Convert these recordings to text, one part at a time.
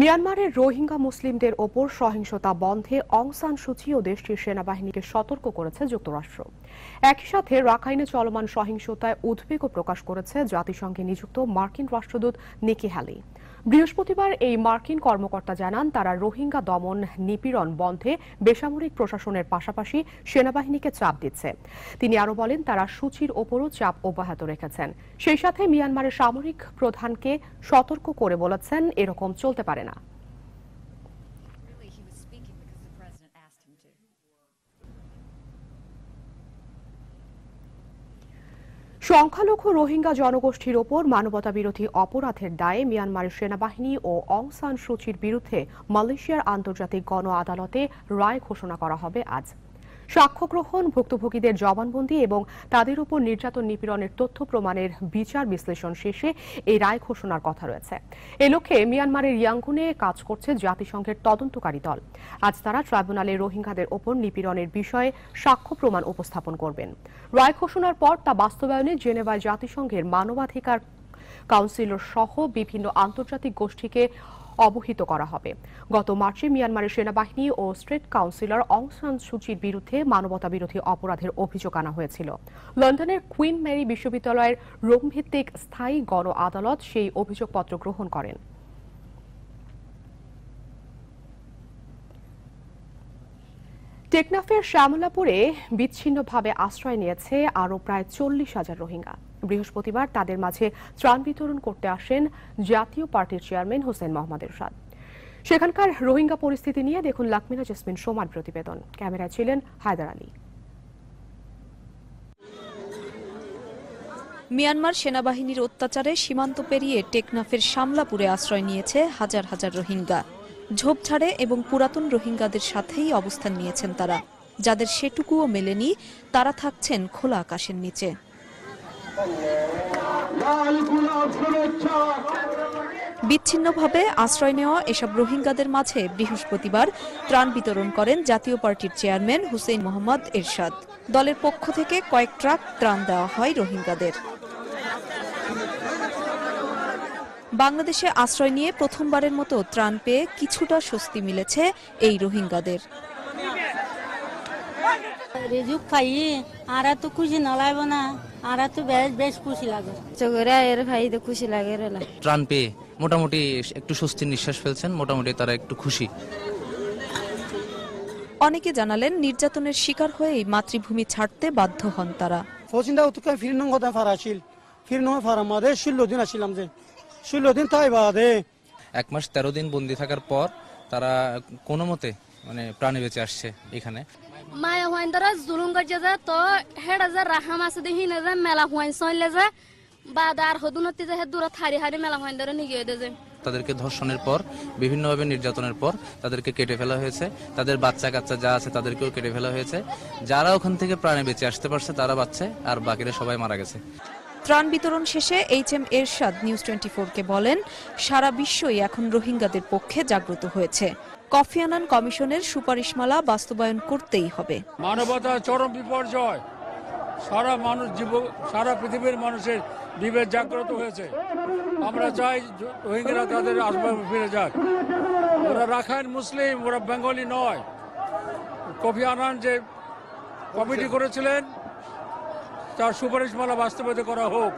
মিয়ানমারের রোহিঙ্গা মুসলিমদের ওপর সহিংসতা বন্ধে অং সান সুচি ও দেশটির সেনাবাহিনীকে সতর্ক করেছে যুক্তরাষ্ট্র। একই সাথে রাখাইনে চলমান সহিংসতায় উদ্বেগও প্রকাশ করেছে জাতিসংঘে নিযুক্ত মার্কিন রাষ্ট্রদূত নিকি হ্যালি। বৃহস্পতিবার এই মার্কিন কর্মকর্তা জানান, তারা রোহিঙ্গা দমন নিপীড়ন বন্ধে বেসামরিক প্রশাসনের পাশাপাশি সেনাবাহিনীকে চাপ দিচ্ছে। তিনি আরও বলেন, তারা সুচির ওপরও চাপ অব্যাহত রেখেছেন। সেই সাথে মিয়ানমারের সামরিক প্রধানকে সতর্ক করে বলেছেন, এরকম চলতে পারে না। সংখ্যালঘু রোহিঙ্গা জনগোষ্ঠীর ওপর মানবতাবিরোধী অপরাধের দায়ে মিয়ানমারের সেনাবাহিনী ও অং সান সুচির বিরুদ্ধে মালয়েশিয়ার আন্তর্জাতিক গণ আদালতে রায় ঘোষণা করা হবে আজ। সাক্ষ্য গ্রহণ, ভুক্তভোগীদের জবানবন্দি এবং তাদের উপর নির্যাতন নিপীড়নের তথ্য প্রমাণের বিচার বিশ্লেষণ শেষে এই রায় ঘোষণার কথা রয়েছে। এ লক্ষ্যে মিয়ানমারের ইয়াঙ্গুনে কাজ করছে জাতিসংঘের তদন্তকারী দল। আজ তারা ট্রাইব্যুনালে রোহিঙ্গাদের ওপর নিপীড়নের বিষয়ে সাক্ষ্য প্রমাণ উপস্থাপন করবেন। রায় ঘোষণার পর তা বাস্তবায়নে জেনেভায় জাতিসংঘের মানবাধিকার কাউন্সিলর সহ বিভিন্ন আন্তর্জাতিক গোষ্ঠীকে অবহিত করা হবে। গত মার্চে মিয়ানমারের সেনাবাহিনী ও স্টেট কাউন্সিলর অং সান সুচির বিরুদ্ধে মানবতাবিরোধী অপরাধের অভিযোগ আনা হয়েছিল। লন্ডনের কুইন মেরি বিশ্ববিদ্যালয়ের রোম ভিত্তিক স্থায়ী গণ আদালত সেই অভিযোগপত্র গ্রহণ করেন। টেকনাফের শ্যামলাপুরে বিচ্ছিন্নভাবে আশ্রয় নিয়েছে আরও প্রায় 40,000 রোহিঙ্গা। বৃহস্পতিবার তাদের মাঝে ত্রাণ বিতরণ করতে আসেন জাতীয় পার্টির চেয়ারম্যান হোসেন মোহাম্মদ এরশাদ। সেখানকার রোহিঙ্গা পরিস্থিতি নিয়ে দেখুন লাকমিনা জেসমিন সোমার প্রতিবেদন। ক্যামেরায় ছিলেন হায়দার আলী। মিয়ানমার সেনাবাহিনীর অত্যাচারে সীমান্ত পেরিয়ে টেকনাফের শামলাপুরে আশ্রয় নিয়েছে হাজার হাজার রোহিঙ্গা। ঝোপঝাড়ে এবং পুরাতন রোহিঙ্গাদের সাথেই অবস্থান নিয়েছেন তারা। যাদের সেটুকুও মেলেনি, তারা থাকছেন খোলা আকাশের নিচে। বিচ্ছিন্নভাবে আশ্রয় নেওয়া এসব রোহিঙ্গাদের মাঝে বৃহস্পতিবার ত্রাণ বিতরণ করেন জাতীয় পার্টির চেয়ারম্যান হোসেন মোহাম্মদ এরশাদ। দলের পক্ষ থেকে কয়েক ট্রাক ত্রাণ দেওয়া হয় রোহিঙ্গাদের। বাংলাদেশে আশ্রয় নিয়ে প্রথমবারের মতো ত্রাণ পেয়ে কিছুটা স্বস্তি মিলেছে এই রোহিঙ্গাদের। রিজুক পাই আর তো খুশি নলাইব না, আর তো বেশ খুশি লাগে। চোখেরা এর ভাই তো খুশি লাগে। ত্রাণ পেয়ে মোটামুটি একটু স্বস্তির নিঃশ্বাস ফেলছেন, মোটামুটি তারা একটু খুশি। অনেকে জানালেন, নির্যাতনের শিকার হয়েই মাতৃভূমি ছাড়তে বাধ্য হন তারা। ফচিন্দা উতকা ফিরনং কথা ফারাছিল ফিরনং ফারামাদে 16 দিন আসিলাম, যে 16 দিন তাই বাদে 1 মাস 13 দিন বন্দী থাকার পর তারা কোনো মতে প্রাণে বেঁচে আসছে এখানে। মায়া হইন তারা জুলুম করছে যে তো হেডা যে রাহাম আছে দেখি না যে মেলা হইন সইলে যে বাদার হদুনতি যে দূর থারি হারি মেলা হইন ধরে নিয়ে গিয়ে যে তাদেরকে ধর্ষণের পর বিভিন্নভাবে নির্যাতনের পর তাদেরকে কেটে ফেলা হয়েছে। তাদের বাচ্চা কাচ্চা যা আছে তাদেরকেও কেটে ফেলা হয়েছে। যারা ওখান থেকে প্রাণে বেঁচে আসতে পারছে তারা বাঁচছে, আর বাকিরা সবাই মারা গেছে। ত্রাণ বিতরণ শেষে এইচএম এরশাদ নিউজ 24-কে বলেন, সারা বিশ্বই এখন রোহিঙ্গাদের পক্ষে জাগ্রত হয়েছে। কফি আনান কমিশনের সুপারিশমালা বাস্তবায়ন করতেই হবে। মানবতার চরম বিপর্যয়, সারা পৃথিবীর মানুষের বিবেক জাগ্রত হয়েছে। আমরা চাই রোহিঙ্গারা তাদের আসবাবে ফিরে যাক। ওরা রাখাইন মুসলিম, ওরা বেঙ্গলি নয়। কফি আনান যে কমিটি করেছিলেন তার সুপারিশমালা বাস্তবায়িত করা হোক।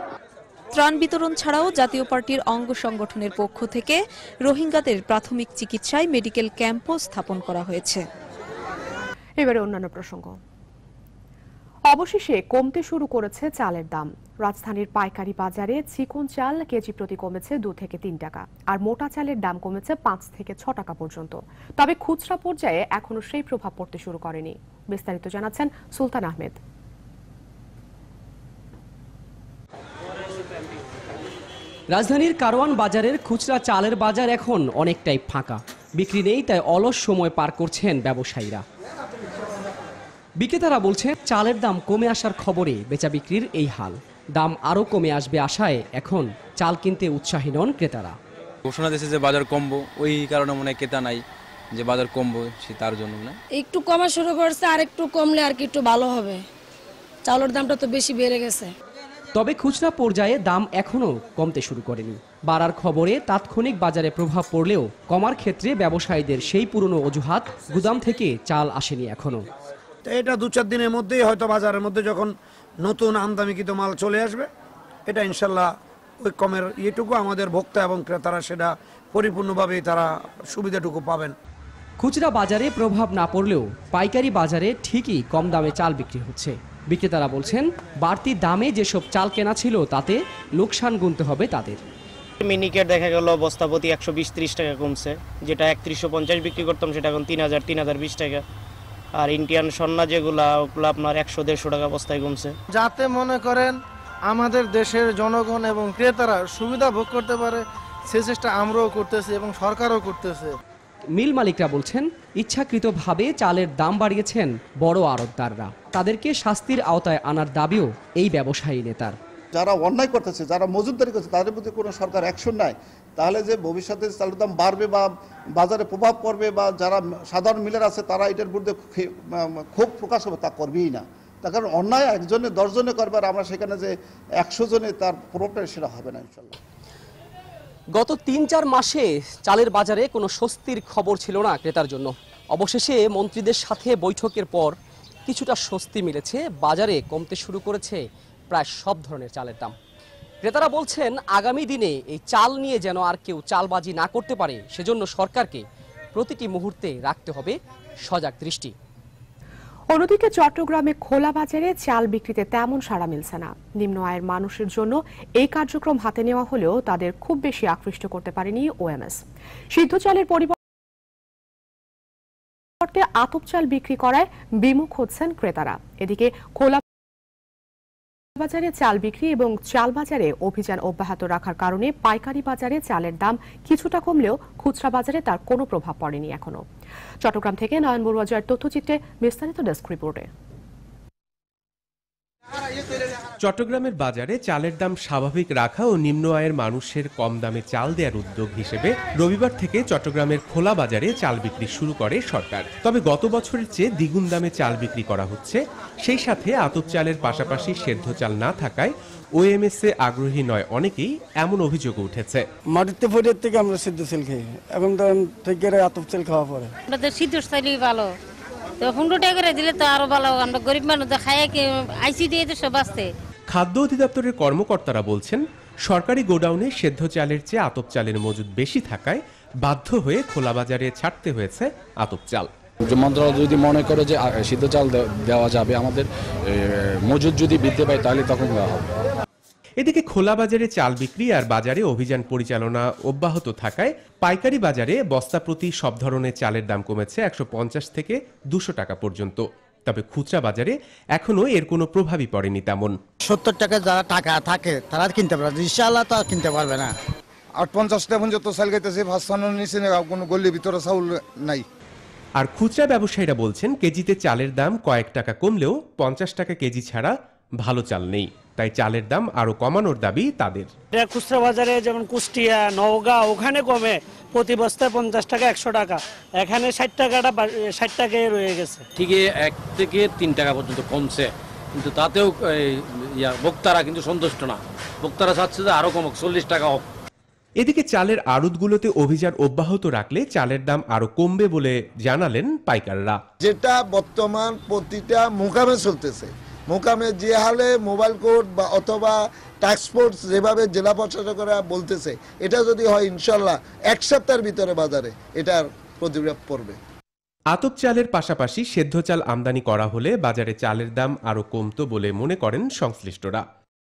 ত্রাণ বিতরণ ছাড়াও জাতীয় পার্টির অঙ্গ সংগঠনের পক্ষ থেকে রোহিঙ্গাদের প্রাথমিক চিকিৎসায় মেডিকেল ক্যাম্পও স্থাপন করা হয়েছে। এবারে অন্যান্য প্রসঙ্গ। অবশেষে কমতে শুরু করেছে চালের দাম। রাজধানীর পাইকারি বাজারে চিকন চাল কেজি প্রতি কমেছে 2 থেকে 3 টাকা, আর মোটা চালের দাম কমেছে 5 থেকে 6 টাকা পর্যন্ত। তবে খুচরা পর্যায়ে এখনো সেই প্রভাব পড়তে শুরু করেনি। বিস্তারিত জানাচ্ছেন সুলতান আহমেদ। রাজধানীর কারওয়ান বাজারের খুচরা চালের বাজার এখন অনেকটাই ফাঁকা। বিক্রি নেই, তাই অলস সময় পার করছেন ব্যবসায়ীরা। বিক্রেতারা বলছে, চালের দাম কমে আসার খবরে বেচা বিক্রির এই হাল। দাম আরও কমে আসবে আশায় এখন চাল কিনতে উৎসাহী নন ক্রেতারা। ঘোষণা দিয়েছে যে বাজার কমবো, ওই কারণে মনে হয় ক্রেতা নাই, যে বাজার কমবো তার জন্য না। একটু কমা শুরু করছে, আর একটু কমলে আর কি একটু ভালো হবে। চালের দামটা তো বেশি বেড়ে গেছে। তবে খুচরা পর্যায়ে দাম এখনও কমতে শুরু করেনি। বাড়ার খবরে তাৎক্ষণিক বাজারে প্রভাব পড়লেও কমার ক্ষেত্রে ব্যবসায়ীদের সেই পুরনো অজুহাত, গুদাম থেকে চাল আসেনি এখনো। এটা 2-4 দিনের মধ্যেই হয়তো বাজারের মধ্যে যখন নতুন আমদানিকৃত মাল চলে আসবে, এটা ইনশাল্লাহ ওই কমের ইয়েটুকু আমাদের ভোক্তা এবং ক্রেতারা সেটা পরিপূর্ণভাবে তারা সুবিধাটুকু পাবেন। খুচরা বাজারে প্রভাব না পড়লেও পাইকারি বাজারে ঠিকই কম দামে চাল বিক্রি হচ্ছে। বিক্রেতারা বলছেন, বাড়তি দামে যেসব চাল কেনা ছিল তাতে লোকসান গুনতে হবে তাদের। মিনিকেট দেখা গেল বস্তা প্রতি 120-30 টাকা কমছে, যেটা 3150 বিক্রি করতাম সেটা এখন 3020 টাকা। আর ইন্ডিয়ান সন্না যেগুলা ওগুলো আপনার 100-150 টাকা বস্তায় কমছে। যাতে মনে করেন আমাদের দেশের জনগণ এবং ক্রেতারা সুবিধা ভোগ করতে পারে সে চেষ্টা আমরাও করতেছি এবং সরকারও করতেছে। মিল মালিকরা বলছেন, ইচ্ছাকৃতভাবে চালের দাম বাড়িয়েছেন বড় আড়তদাররা। তাদেরকে শাস্তির আওতায় আনার দাবিও এই ব্যবসায়ী নেতার। যারা অন্যায় করতেছে, যারা মজুতদারি করছে, তাদের প্রতি কোনো সরকার অ্যাকশন নাই, তাহলে যে ভবিষ্যতে চালের দাম বাড়বে বা বাজারে প্রভাব পড়বে বা যারা সাধারণ মিলার আছে তারা এটার বিরুদ্ধে ক্ষোভ প্রকাশ হবে, তা করবেই না। তার কারণ অন্যায় একজনে 10 জনে করবে, আর আমরা সেখানে যে 100 জনে তার প্রভাবটা সেটা হবে না ইনশাল্লাহ। গত 3-4 মাসে চালের বাজারে কোনো স্বস্তির খবর ছিল না ক্রেতার জন্য। অবশেষে মন্ত্রীদের সাথে বৈঠকের পর কিছুটা স্বস্তি মিলেছে। বাজারে কমতে শুরু করেছে প্রায় সব ধরনের চালের দাম। ক্রেতারা বলছেন, আগামী দিনে এই চাল নিয়ে যেন আর কেউ চালবাজি না করতে পারে, সেজন্য সরকারকে প্রতিটি মুহূর্তে রাখতে হবে সজাগ দৃষ্টি। অন্যদিকে চট্টগ্রামে খোলা বাজারে চাল বিক্রিতে তেমন সাড়া মিলছে না। নিম্ন আয়ের মানুষের জন্য এই কার্যক্রম হাতে নেওয়া হলেও তাদের খুব বেশি আকৃষ্ট করতে পারেনি ওএমএস। সিদ্ধ চালের পরিবর্তে আতপ চাল বিক্রি করায় বিমুখ হচ্ছেন ক্রেতারা। এদিকে খোলা বাজারে চাল বিক্রি এবং চাল বাজারে অভিযান অব্যাহত রাখার কারণে পাইকারি বাজারে চালের দাম কিছুটা কমলেও খুচরা বাজারে তার কোনো প্রভাব পড়েনি এখনো। চট্টগ্রাম থেকে নয়ন বড়ুয়া জয়ের তথ্যচিত্রে বিস্তারিত ডেস্ক রিপোর্টে। চট্টগ্রামের বাজারে চালের দাম স্বাভাবিক রাখা ও নিম্ন আয়ের মানুষের কম দামে চাল দেওয়ার উদ্যোগ হিসেবে রবিবার থেকে চট্টগ্রামের খোলা বাজারে চাল বিক্রি শুরু করে সরকার। তবে গত বছরের চেয়ে দ্বিগুণ দামে চাল বিক্রি করা হচ্ছে। সেই সাথে আতপ চালের পাশাপাশি সেদ্ধ চাল না থাকায় ওএমএস এ আগ্রহী নয় অনেকেই, এমন অভিযোগ উঠেছে। মাটিতে ফরিয়ার থেকে আমরা সিদ্ধ চাল খাই, এখন তো থেকে আতপ চাল খাওয়া পড়ে। আমাদের সিদ্ধ চালই ভালো, তো 15 টাকা করে দিলে তো আরো ভালো। আমরা গরিব মানুষ খাই আইসি দিয়ে তো সব আসছে। খাদ্য অধিদপ্তরের কর্মকর্তারা বলছেন, সরকারি গোডাউনে সেদ্ধ চালের চেয়ে আতপ চালের মজুদ বেশি থাকায় বাধ্য হয়ে খোলা বাজারে ছাড়তে হয়েছে আতপ চাল। মন্ত্রণালয় যদি মনে করে যে সিদ্ধ চাল দেওয়া যাবে, আমাদের মজুদ যদি বৃদ্ধি পায় তাহলে তখন দেওয়া হবে। এদিকে খোলা বাজারে চাল বিক্রি আর বাজারে অভিযান পরিচালনা অব্যাহত থাকায় পাইকারি বাজারে বস্তা প্রতি সব ধরনের চালের দাম কমেছে 150 থেকে 200 টাকা পর্যন্ত। তবে খুচরা বাজারে এখনো এর কোনো প্রভাবই পড়েনি তেমন। 70 টাকা যারা টাকা থাকে তারা কিনতে পারে, ইনশাআল্লাহ তো কিনতে পারবে না। 58 টাকা পর্যন্ত চাল খাইতেছে, ভাসানোর নিচে কোনো গলির ভিতরে চাউল নাই। আর খুচরা ব্যবসায়ীরা বলছেন, কেজিতে চালের দাম কয়েক টাকা কমলেও 50 টাকা কেজি ছাড়া ভালো চাল নেই। তাই চালের দাম আরো কমানোর দাবি তাদের। খুচরা বাজারে যেমন কুষ্টিয়া, নওগাঁ ওখানে কমে প্রতি বস্তায় 50 টাকা 100 টাকা, এখানে 60 টাকাটা 60 টাকায় রয়ে গেছে। ঠিকই 1 থেকে 3 টাকা পর্যন্ত কমছে, কিন্তু তাতেও ভোক্তারা কিন্তু সন্তুষ্ট না। ভোক্তারা চাচ্ছে যে আরো কমুক, 40 টাকা হোক। এদিকে চালের আড়তগুলোতে অভিযান অব্যাহত রাখলে চালের দাম আরো কমবে বলে জানালেন পাইকাররা। যেটা বর্তমান প্রতিটা মোকামে চলতেছে, মোকামে যে হালে মোবাইল কোড বা অথবা ট্রান্সপোর্ট যেভাবে জেলা প্রশাসকরা বলতেছে, এটা যদি হয় ইনশাল্লাহ 1 সপ্তাহের ভিতরে বাজারে এটার প্রতিভাব পড়বে। আতপ চালের পাশাপাশি সেদ্ধ চাল আমদানি করা হলে বাজারে চালের দাম আরো কমতো বলে মনে করেন সংশ্লিষ্টরা।